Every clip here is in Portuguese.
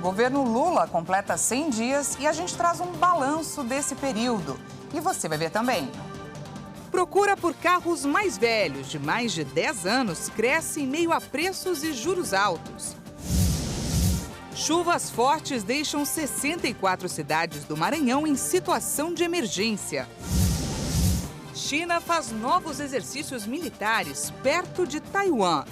governo Lula completa 100 dias e a gente traz um balanço desse período. E você vai ver também. Procura por carros mais velhos, de mais de 10 anos, cresce em meio a preços e juros altos. Chuvas fortes deixam 64 cidades do Maranhão em situação de emergência. China faz novos exercícios militares perto de Taiwan.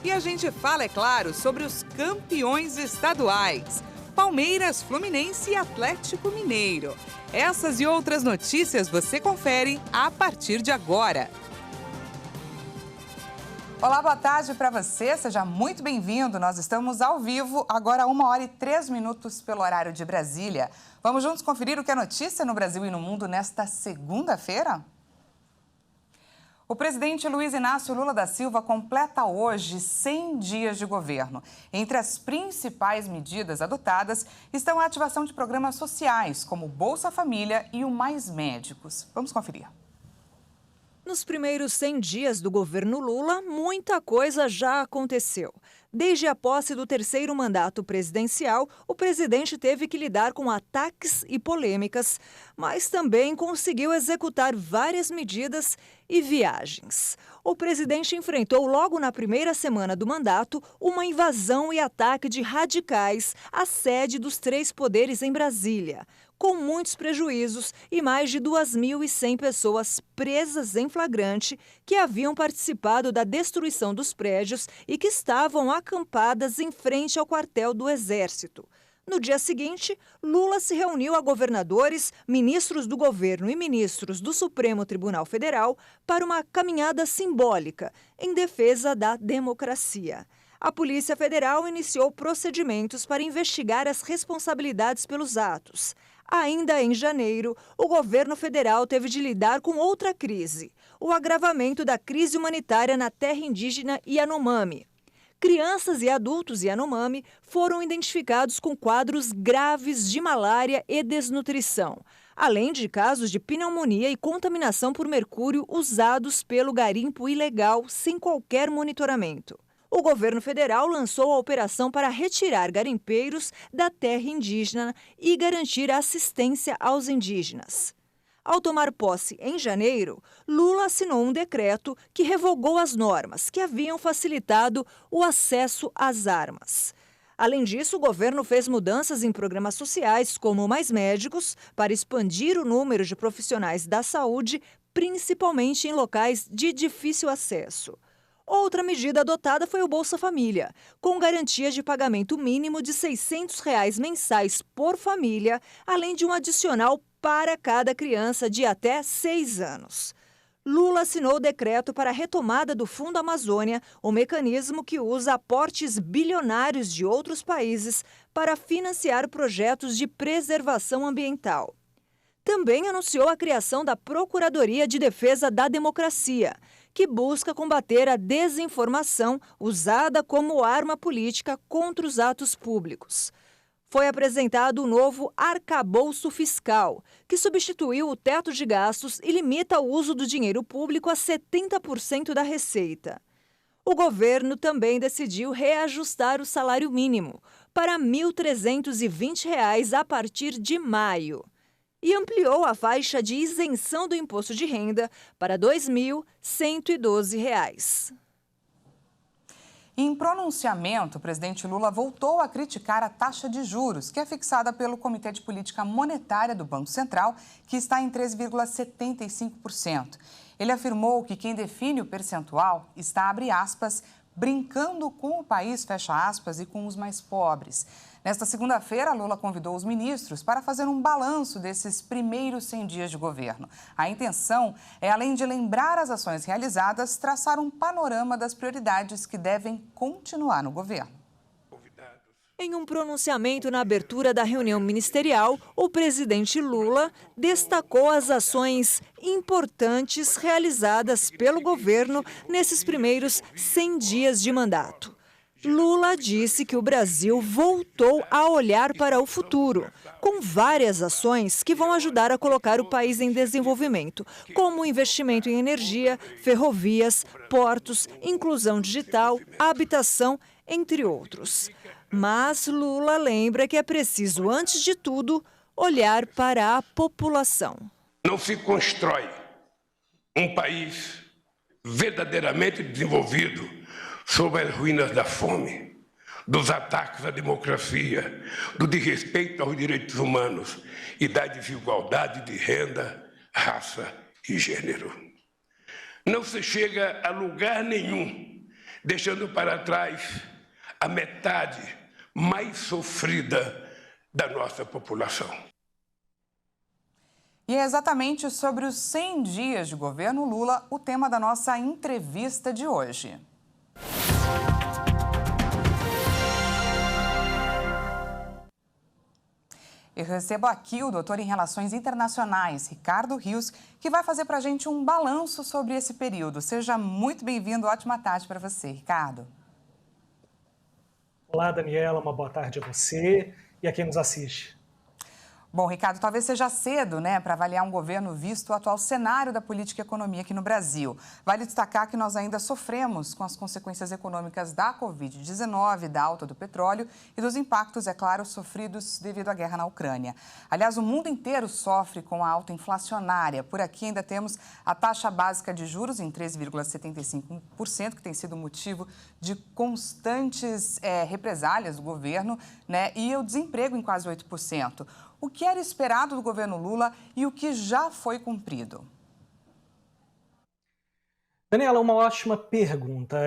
E a gente fala, é claro, sobre os campeões estaduais: Palmeiras, Fluminense e Atlético Mineiro. Essas e outras notícias você confere a partir de agora. Olá, boa tarde para você, seja muito bem-vindo. Nós estamos ao vivo, agora 1h03 pelo horário de Brasília. Vamos juntos conferir o que é notícia no Brasil e no mundo nesta segunda-feira? O presidente Luiz Inácio Lula da Silva completa hoje 100 dias de governo. Entre as principais medidas adotadas estão a ativação de programas sociais, como o Bolsa Família e o Mais Médicos. Vamos conferir. Nos primeiros 100 dias do governo Lula, muita coisa já aconteceu. Desde a posse do terceiro mandato presidencial, o presidente teve que lidar com ataques e polêmicas, mas também conseguiu executar várias medidas e viagens. O presidente enfrentou logo na primeira semana do mandato uma invasão e ataque de radicais à sede dos três poderes em Brasília, com muitos prejuízos e mais de 2.100 pessoas presas em flagrante que haviam participado da destruição dos prédios e que estavam acampadas em frente ao quartel do Exército. No dia seguinte, Lula se reuniu a governadores, ministros do governo e ministros do Supremo Tribunal Federal para uma caminhada simbólica em defesa da democracia. A Polícia Federal iniciou procedimentos para investigar as responsabilidades pelos atos. Ainda em janeiro, o governo federal teve de lidar com outra crise: o agravamento da crise humanitária na terra indígena Yanomami. Crianças e adultos Yanomami foram identificados com quadros graves de malária e desnutrição, além de casos de pneumonia e contaminação por mercúrio usados pelo garimpo ilegal sem qualquer monitoramento. O governo federal lançou a operação para retirar garimpeiros da terra indígena e garantir assistência aos indígenas. Ao tomar posse em janeiro, Lula assinou um decreto que revogou as normas que haviam facilitado o acesso às armas. Além disso, o governo fez mudanças em programas sociais, como o Mais Médicos, para expandir o número de profissionais da saúde, principalmente em locais de difícil acesso. Outra medida adotada foi o Bolsa Família, com garantia de pagamento mínimo de R$ 600 mensais por família, além de um adicional para cada criança de até 6 anos. Lula assinou o decreto para a retomada do Fundo Amazônia, o mecanismo que usa aportes bilionários de outros países para financiar projetos de preservação ambiental. Também anunciou a criação da Procuradoria de Defesa da Democracia, que busca combater a desinformação usada como arma política contra os atos públicos. Foi apresentado o novo arcabouço fiscal, que substituiu o teto de gastos e limita o uso do dinheiro público a 70% da receita. O governo também decidiu reajustar o salário mínimo para R$ 1.320 a partir de maio. E ampliou a faixa de isenção do imposto de renda para R$ 2.112. Em pronunciamento, o presidente Lula voltou a criticar a taxa de juros, que é fixada pelo Comitê de Política Monetária do Banco Central, que está em 3,75%. Ele afirmou que quem define o percentual está, abre aspas, brincando com o país, fecha aspas, e com os mais pobres. Nesta segunda-feira, Lula convidou os ministros para fazer um balanço desses primeiros 100 dias de governo. A intenção é, além de lembrar as ações realizadas, traçar um panorama das prioridades que devem continuar no governo. Em um pronunciamento na abertura da reunião ministerial, o presidente Lula destacou as ações importantes realizadas pelo governo nesses primeiros 100 dias de mandato. Lula disse que o Brasil voltou a olhar para o futuro, com várias ações que vão ajudar a colocar o país em desenvolvimento, como investimento em energia, ferrovias, portos, inclusão digital, habitação, entre outros. Mas Lula lembra que é preciso, antes de tudo, olhar para a população. Não se constrói um país verdadeiramente desenvolvido sob as ruínas da fome, dos ataques à democracia, do desrespeito aos direitos humanos e da desigualdade de renda, raça e gênero. Não se chega a lugar nenhum deixando para trás a metade mais sofrida da nossa população. E é exatamente sobre os 100 dias de governo Lula o tema da nossa entrevista de hoje. Eu recebo aqui o doutor em Relações Internacionais, Ricardo Rios, que vai fazer para a gente um balanço sobre esse período. Seja muito bem-vindo, ótima tarde para você, Ricardo. Olá, Daniela, uma boa tarde a você e a quem nos assiste. Bom, Ricardo, talvez seja cedo, né, para avaliar um governo visto o atual cenário da política e economia aqui no Brasil. Vale destacar que nós ainda sofremos com as consequências econômicas da Covid-19, da alta do petróleo e dos impactos, é claro, sofridos devido à guerra na Ucrânia. Aliás, o mundo inteiro sofre com a alta inflacionária. Por aqui ainda temos a taxa básica de juros em 13,75%, que tem sido motivo de constantes represálias do governo, né, e o desemprego em quase 8%. O que era esperado do governo Lula e o que já foi cumprido? Daniela, uma ótima pergunta.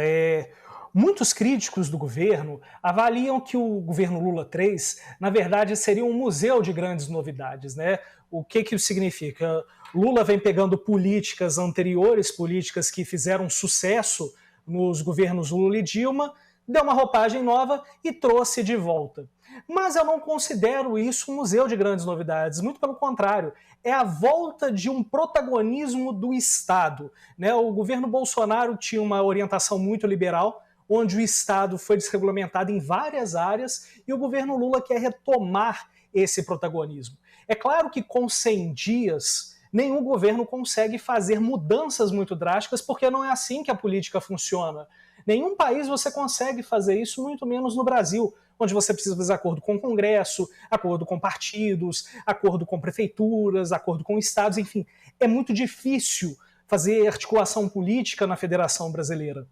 Muitos críticos do governo avaliam que o governo Lula 3, na verdade, seria um museu de grandes novidades, né? O que isso significa? Lula vem pegando políticas anteriores, políticas que fizeram sucesso nos governos Lula e Dilma, deu uma roupagem nova e trouxe de volta. Mas eu não considero isso um museu de grandes novidades, muito pelo contrário, é a volta de um protagonismo do Estado, né? O governo Bolsonaro tinha uma orientação muito liberal, onde o Estado foi desregulamentado em várias áreas e o governo Lula quer retomar esse protagonismo. É claro que com 100 dias, nenhum governo consegue fazer mudanças muito drásticas, porque não é assim que a política funciona. Nenhum país você consegue fazer isso, muito menos no Brasil, onde você precisa fazer acordo com o Congresso, acordo com partidos, acordo com prefeituras, acordo com estados, enfim. É muito difícil fazer articulação política na Federação Brasileira.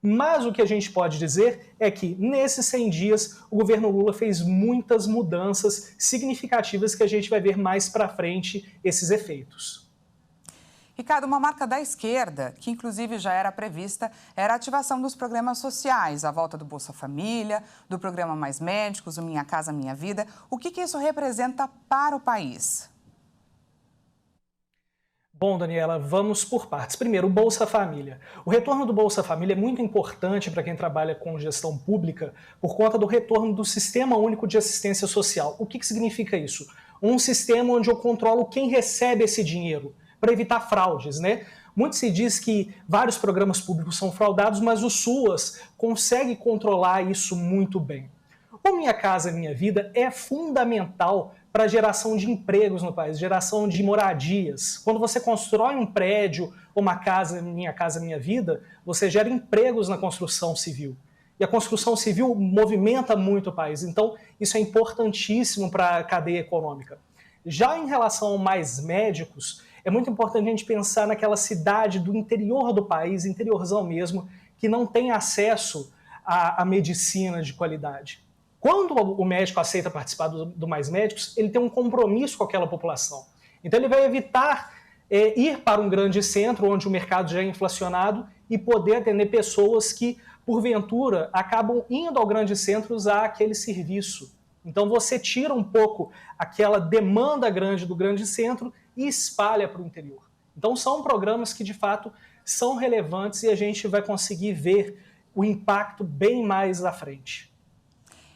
Mas o que a gente pode dizer é que, nesses 100 dias, o governo Lula fez muitas mudanças significativas que a gente vai ver mais para frente esses efeitos. Ricardo, uma marca da esquerda, que inclusive já era prevista, era a ativação dos programas sociais, a volta do Bolsa Família, do programa Mais Médicos, o Minha Casa Minha Vida. O que isso representa para o país? Bom, Daniela, vamos por partes. Primeiro, o Bolsa Família. O retorno do Bolsa Família é muito importante para quem trabalha com gestão pública por conta do retorno do Sistema Único de Assistência Social. O que significa isso? Um sistema onde eu controlo quem recebe esse dinheiro, para evitar fraudes, né? Muito se diz que vários programas públicos são fraudados, mas o SUAS consegue controlar isso muito bem. O Minha Casa Minha Vida é fundamental para a geração de empregos no país, geração de moradias. Quando você constrói um prédio ou uma casa, Minha Casa Minha Vida, você gera empregos na construção civil. E a construção civil movimenta muito o país, então isso é importantíssimo para a cadeia econômica. Já em relação ao Mais Médicos, é muito importante a gente pensar naquela cidade do interior do país, interiorzão mesmo, que não tem acesso à medicina de qualidade. Quando o médico aceita participar do Mais Médicos, ele tem um compromisso com aquela população. Então ele vai evitar ir para um grande centro, onde o mercado já é inflacionado, e poder atender pessoas que, porventura, acabam indo ao grande centro usar aquele serviço. Então você tira um pouco aquela demanda grande do grande centro e espalha para o interior. Então são programas que de fato são relevantes e a gente vai conseguir ver o impacto bem mais à frente.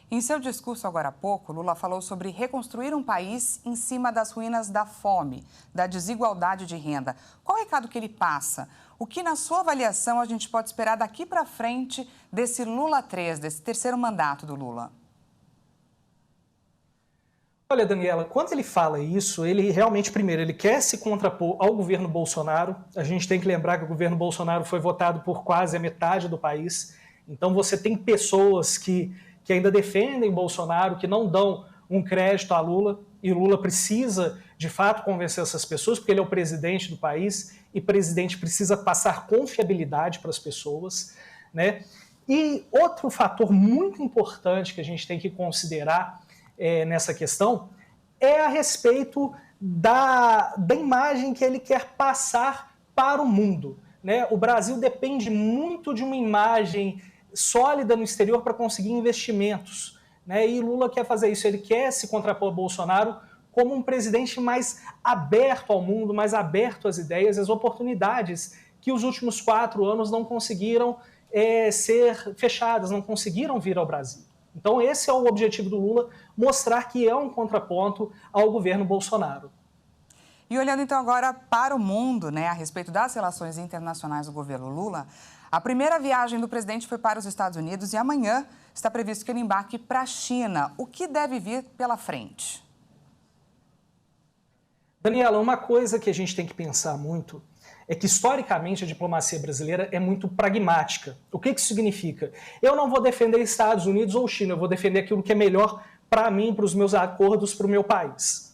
Em seu discurso agora há pouco, Lula falou sobre reconstruir um país em cima das ruínas da fome, da desigualdade de renda. Qual é o recado que ele passa? O que, na sua avaliação, a gente pode esperar daqui para frente desse Lula 3, desse terceiro mandato do Lula? Olha, Daniela, quando ele fala isso, ele realmente, primeiro, ele quer se contrapor ao governo Bolsonaro. A gente tem que lembrar que o governo Bolsonaro foi votado por quase a metade do país. Então você tem pessoas que que ainda defendem Bolsonaro, que não dão um crédito a Lula, e Lula precisa, de fato, convencer essas pessoas, porque ele é o presidente do país, e presidente precisa passar confiabilidade para as pessoas, né? E outro fator muito importante que a gente tem que considerar nessa questão é a respeito da imagem que ele quer passar para o mundo, né? O Brasil depende muito de uma imagem sólida no exterior para conseguir investimentos, né? E Lula quer fazer isso, ele quer se contrapor a Bolsonaro como um presidente mais aberto ao mundo, mais aberto às ideias, às oportunidades que os últimos 4 anos não conseguiram ser fechadas, não conseguiram vir ao Brasil. Então esse é o objetivo do Lula, mostrar que é um contraponto ao governo Bolsonaro. E olhando então agora para o mundo, né, a respeito das relações internacionais do governo Lula, a primeira viagem do presidente foi para os Estados Unidos e amanhã está previsto que ele embarque para a China. O que deve vir pela frente? Daniela, uma coisa que a gente tem que pensar muito é que, historicamente, a diplomacia brasileira é muito pragmática. O que isso significa? Eu não vou defender Estados Unidos ou China, eu vou defender aquilo que é melhor para mim, para os meus acordos, para o meu país.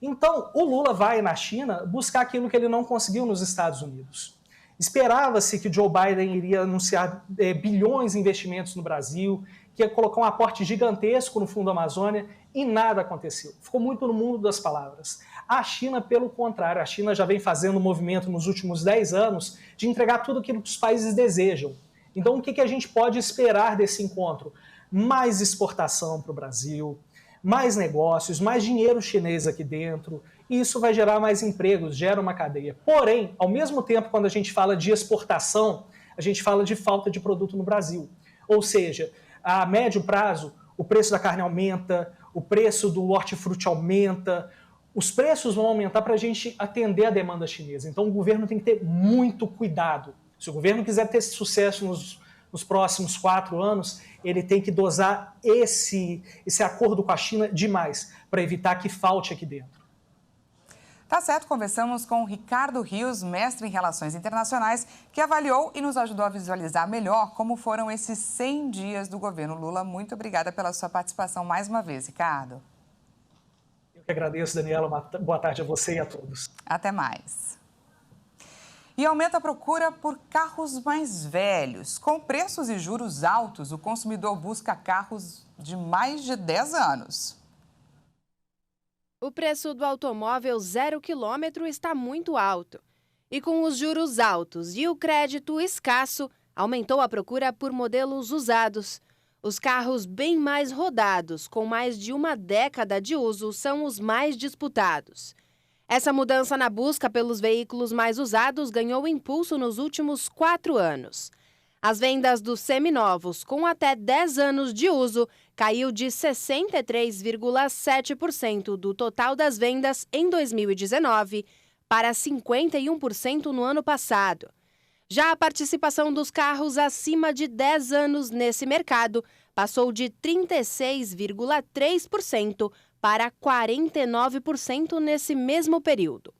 Então, o Lula vai na China buscar aquilo que ele não conseguiu nos Estados Unidos. Esperava-se que Joe Biden iria anunciar bilhões em investimentos no Brasil, que ia colocar um aporte gigantesco no Fundo Amazônia, e nada aconteceu. Ficou muito no mundo das palavras. A China, pelo contrário, a China já vem fazendo um movimento nos últimos 10 anos de entregar tudo aquilo que os países desejam. Então, o que a gente pode esperar desse encontro? Mais exportação para o Brasil, mais negócios, mais dinheiro chinês aqui dentro, e isso vai gerar mais empregos, gera uma cadeia. Porém, ao mesmo tempo, quando a gente fala de exportação, a gente fala de falta de produto no Brasil. Ou seja, a médio prazo, o preço da carne aumenta, o preço do hortifruti aumenta, os preços vão aumentar para a gente atender a demanda chinesa. Então o governo tem que ter muito cuidado. Se o governo quiser ter sucesso nos próximos 4 anos, ele tem que dosar esse acordo com a China demais, para evitar que falte aqui dentro. Tá certo, conversamos com Ricardo Rios, mestre em Relações Internacionais, que avaliou e nos ajudou a visualizar melhor como foram esses 100 dias do governo Lula. Muito obrigada pela sua participação mais uma vez, Ricardo. Eu que agradeço, Daniela. Boa tarde a você e a todos. Até mais. E aumenta a procura por carros mais velhos. Com preços e juros altos, o consumidor busca carros de mais de 10 anos. O preço do automóvel 0 km está muito alto. E com os juros altos e o crédito escasso, aumentou a procura por modelos usados. Os carros bem mais rodados, com mais de uma década de uso, são os mais disputados. Essa mudança na busca pelos veículos mais usados ganhou impulso nos últimos 4 anos. As vendas dos seminovos com até 10 anos de uso caiu de 63,7% do total das vendas em 2019 para 51% no ano passado. Já a participação dos carros acima de 10 anos nesse mercado passou de 36,3% para 49% nesse mesmo período.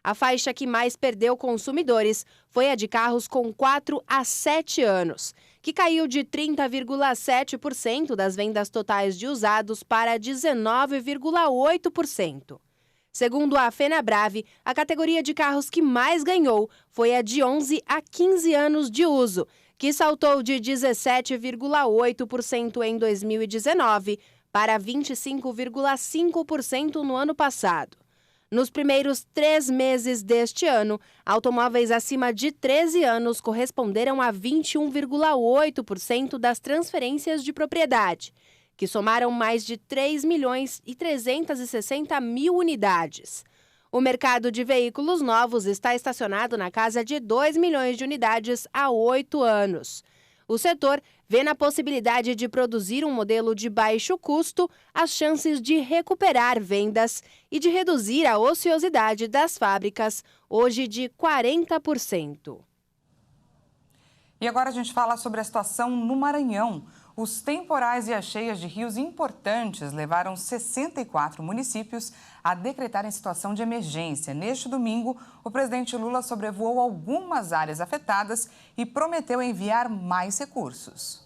A faixa que mais perdeu consumidores foi a de carros com 4 a 7 anos, que caiu de 30,7% das vendas totais de usados para 19,8%. Segundo a Fenabrave, a categoria de carros que mais ganhou foi a de 11 a 15 anos de uso, que saltou de 17,8% em 2019 para 25,5% no ano passado. Nos primeiros 3 meses deste ano, automóveis acima de 13 anos corresponderam a 21,8% das transferências de propriedade, que somaram mais de 3.360.000 unidades. O mercado de veículos novos está estacionado na casa de 2 milhões de unidades há 8 anos. O setor vê na possibilidade de produzir um modelo de baixo custo as chances de recuperar vendas e de reduzir a ociosidade das fábricas, hoje de 40%. E agora a gente fala sobre a situação no Maranhão. Os temporais e as cheias de rios importantes levaram 64 municípios a decretarem situação de emergência. Neste domingo, o presidente Lula sobrevoou algumas áreas afetadas e prometeu enviar mais recursos.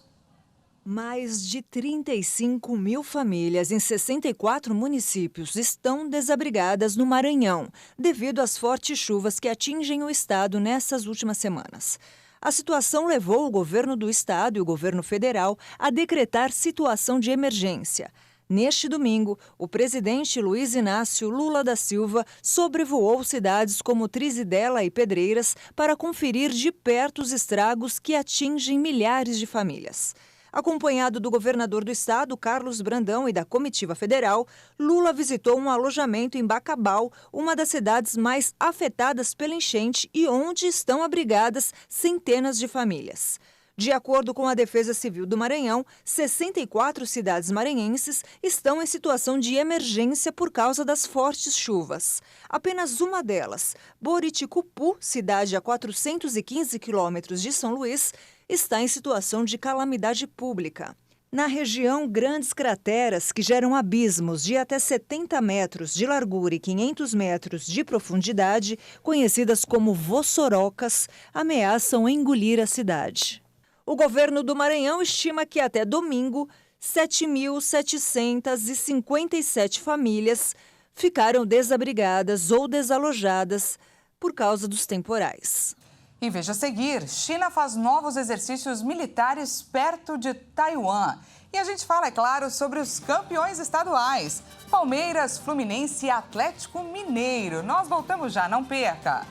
Mais de 35 mil famílias em 64 municípios estão desabrigadas no Maranhão, devido às fortes chuvas que atingem o estado nessas últimas semanas. A situação levou o governo do estado e o governo federal a decretar situação de emergência. Neste domingo, o presidente Luiz Inácio Lula da Silva sobrevoou cidades como Trizidela e Pedreiras para conferir de perto os estragos que atingem milhares de famílias. Acompanhado do governador do estado, Carlos Brandão, e da comitiva federal, Lula visitou um alojamento em Bacabal, uma das cidades mais afetadas pela enchente e onde estão abrigadas centenas de famílias. De acordo com a Defesa Civil do Maranhão, 64 cidades maranhenses estão em situação de emergência por causa das fortes chuvas. Apenas uma delas, Boriticupu, cidade a 415 quilômetros de São Luís, está em situação de calamidade pública. Na região, grandes crateras que geram abismos de até 70 metros de largura e 500 metros de profundidade, conhecidas como vossorocas, ameaçam engolir a cidade. O governo do Maranhão estima que até domingo, 7.757 famílias ficaram desabrigadas ou desalojadas por causa dos temporais. E veja a seguir, China faz novos exercícios militares perto de Taiwan. E a gente fala, é claro, sobre os campeões estaduais, Palmeiras, Fluminense e Atlético Mineiro. Nós voltamos já, não perca!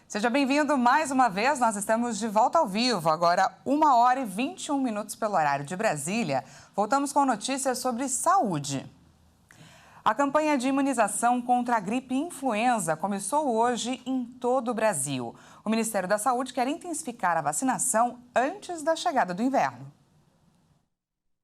Seja bem-vindo mais uma vez, nós estamos de volta ao vivo, agora 1h21 pelo horário de Brasília. Voltamos com notícias sobre saúde. A campanha de imunização contra a gripe influenza começou hoje em todo o Brasil. O Ministério da Saúde quer intensificar a vacinação antes da chegada do inverno.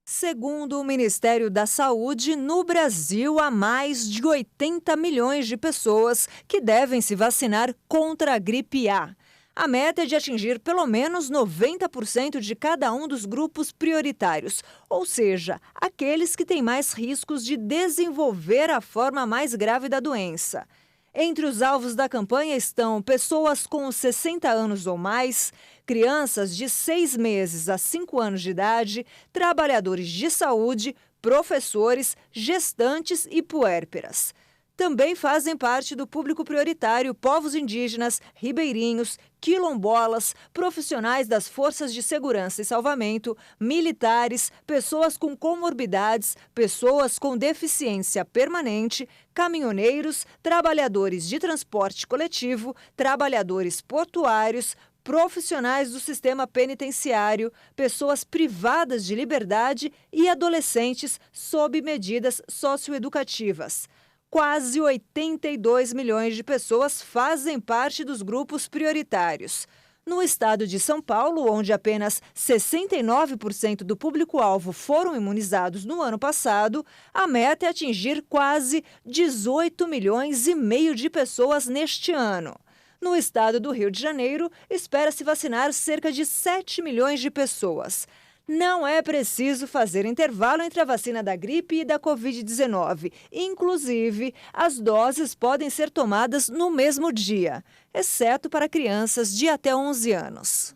Segundo o Ministério da Saúde, no Brasil há mais de 80 milhões de pessoas que devem se vacinar contra a gripe A. A meta é de atingir pelo menos 90% de cada um dos grupos prioritários, ou seja, aqueles que têm mais riscos de desenvolver a forma mais grave da doença. Entre os alvos da campanha estão pessoas com 60 anos ou mais, crianças de 6 meses a 5 anos de idade, trabalhadores de saúde, professores, gestantes e puérperas. Também fazem parte do público prioritário povos indígenas, ribeirinhos, quilombolas, profissionais das forças de segurança e salvamento, militares, pessoas com comorbidades, pessoas com deficiência permanente, caminhoneiros, trabalhadores de transporte coletivo, trabalhadores portuários, profissionais do sistema penitenciário, pessoas privadas de liberdade e adolescentes sob medidas socioeducativas. Quase 82 milhões de pessoas fazem parte dos grupos prioritários. No estado de São Paulo, onde apenas 69% do público-alvo foram imunizados no ano passado, a meta é atingir quase 18 milhões e meio de pessoas neste ano. No estado do Rio de Janeiro, espera-se vacinar cerca de 7 milhões de pessoas. Não é preciso fazer intervalo entre a vacina da gripe e da Covid-19. Inclusive, as doses podem ser tomadas no mesmo dia, exceto para crianças de até 11 anos.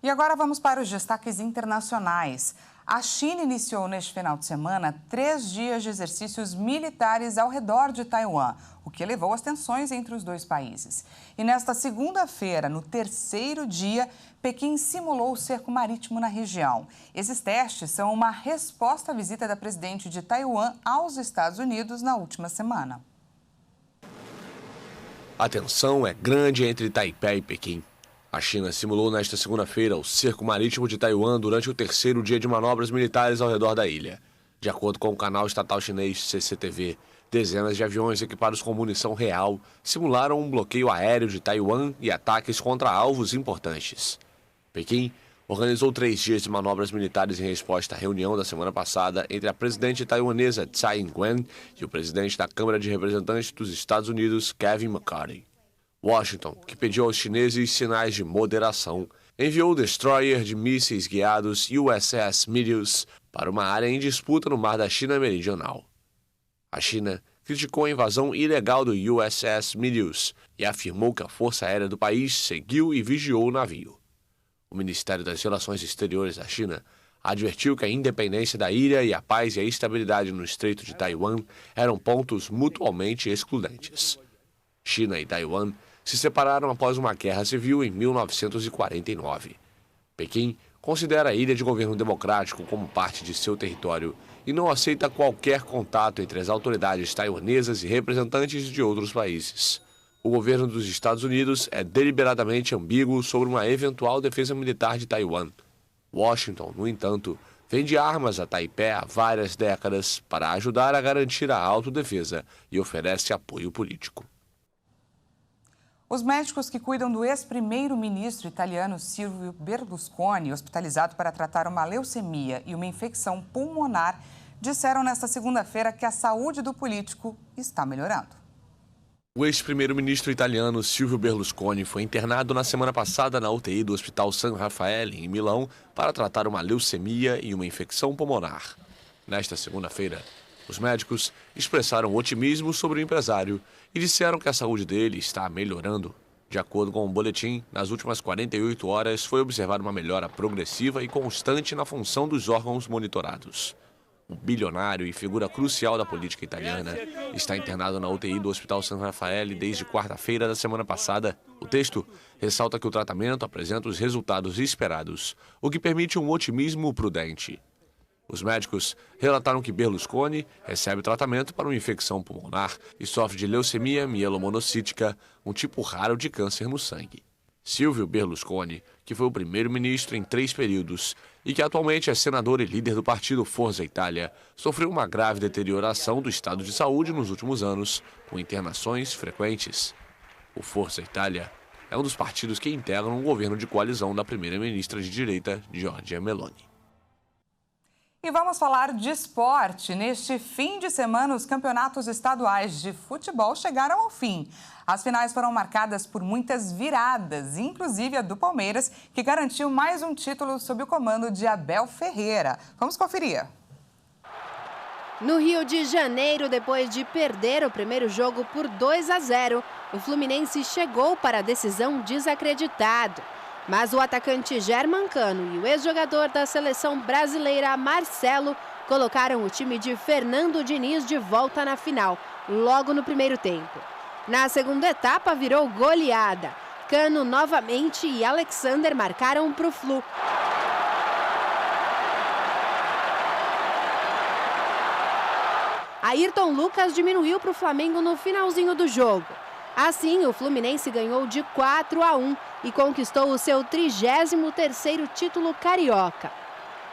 E agora vamos para os destaques internacionais. A China iniciou neste final de semana 3 dias de exercícios militares ao redor de Taiwan, o que elevou as tensões entre os dois países. E nesta segunda-feira, no terceiro dia, Pequim simulou o cerco marítimo na região. Esses testes são uma resposta à visita da presidente de Taiwan aos Estados Unidos na última semana. A tensão é grande entre Taipei e Pequim. A China simulou nesta segunda-feira o cerco marítimo de Taiwan durante o terceiro dia de manobras militares ao redor da ilha. De acordo com o canal estatal chinês CCTV, dezenas de aviões equipados com munição real simularam um bloqueio aéreo de Taiwan e ataques contra alvos importantes. Pequim organizou 3 dias de manobras militares em resposta à reunião da semana passada entre a presidente taiwanesa Tsai Ing-wen e o presidente da Câmara de Representantes dos Estados Unidos, Kevin McCarthy. Washington, que pediu aos chineses sinais de moderação, enviou o destroyer de mísseis guiados USS Meadows para uma área em disputa no mar da China Meridional. A China criticou a invasão ilegal do USS Meadows e afirmou que a Força Aérea do país seguiu e vigiou o navio. O Ministério das Relações Exteriores da China advertiu que a independência da ilha e a paz e a estabilidade no Estreito de Taiwan eram pontos mutuamente excludentes. China e Taiwan se separaram após uma guerra civil em 1949. Pequim considera a ilha de governo democrático como parte de seu território e não aceita qualquer contato entre as autoridades taiwanesas e representantes de outros países. O governo dos Estados Unidos é deliberadamente ambíguo sobre uma eventual defesa militar de Taiwan. Washington, no entanto, vende armas a Taipei há várias décadas para ajudar a garantir a autodefesa e oferece apoio político. Os médicos que cuidam do ex-primeiro-ministro italiano Silvio Berlusconi, hospitalizado para tratar uma leucemia e uma infecção pulmonar, disseram nesta segunda-feira que a saúde do político está melhorando. O ex-primeiro-ministro italiano Silvio Berlusconi foi internado na semana passada na UTI do Hospital San Raffaele, em Milão, para tratar uma leucemia e uma infecção pulmonar. Nesta segunda-feira, os médicos expressaram otimismo sobre o empresário e disseram que a saúde dele está melhorando. De acordo com o boletim, nas últimas 48 horas foi observada uma melhora progressiva e constante na função dos órgãos monitorados. O bilionário e figura crucial da política italiana está internado na UTI do Hospital San Raffaele desde quarta-feira da semana passada. O texto ressalta que o tratamento apresenta os resultados esperados, o que permite um otimismo prudente. Os médicos relataram que Berlusconi recebe tratamento para uma infecção pulmonar e sofre de leucemia mielomonocítica, um tipo raro de câncer no sangue. Silvio Berlusconi, que foi o primeiro-ministro em 3 períodos e que atualmente é senador e líder do partido Forza Itália, sofreu uma grave deterioração do estado de saúde nos últimos anos, com internações frequentes. O Forza Itália é um dos partidos que integram o governo de coalizão da primeira-ministra de direita, Giorgia Meloni. E vamos falar de esporte. Neste fim de semana, os campeonatos estaduais de futebol chegaram ao fim. As finais foram marcadas por muitas viradas, inclusive a do Palmeiras, que garantiu mais um título sob o comando de Abel Ferreira. Vamos conferir. No Rio de Janeiro, depois de perder o primeiro jogo por 2-0, o Fluminense chegou para a decisão desacreditado. Mas o atacante Germancano e o ex-jogador da seleção brasileira Marcelo colocaram o time de Fernando Diniz de volta na final, logo no primeiro tempo. Na segunda etapa virou goleada. Cano novamente e Alexander marcaram para o Flu. Ayrton Lucas diminuiu para o Flamengo no finalzinho do jogo. Assim, o Fluminense ganhou de 4-1 e conquistou o seu 33º título carioca.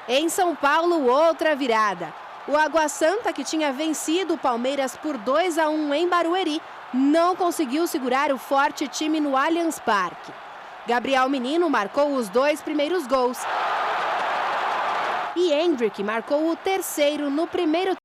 Em São Paulo, outra virada. O Água Santa, que tinha vencido o Palmeiras por 2-1 em Barueri, não conseguiu segurar o forte time no Allianz Parque. Gabriel Menino marcou os 2 primeiros gols. E Hendrick marcou o terceiro no primeiro tempo.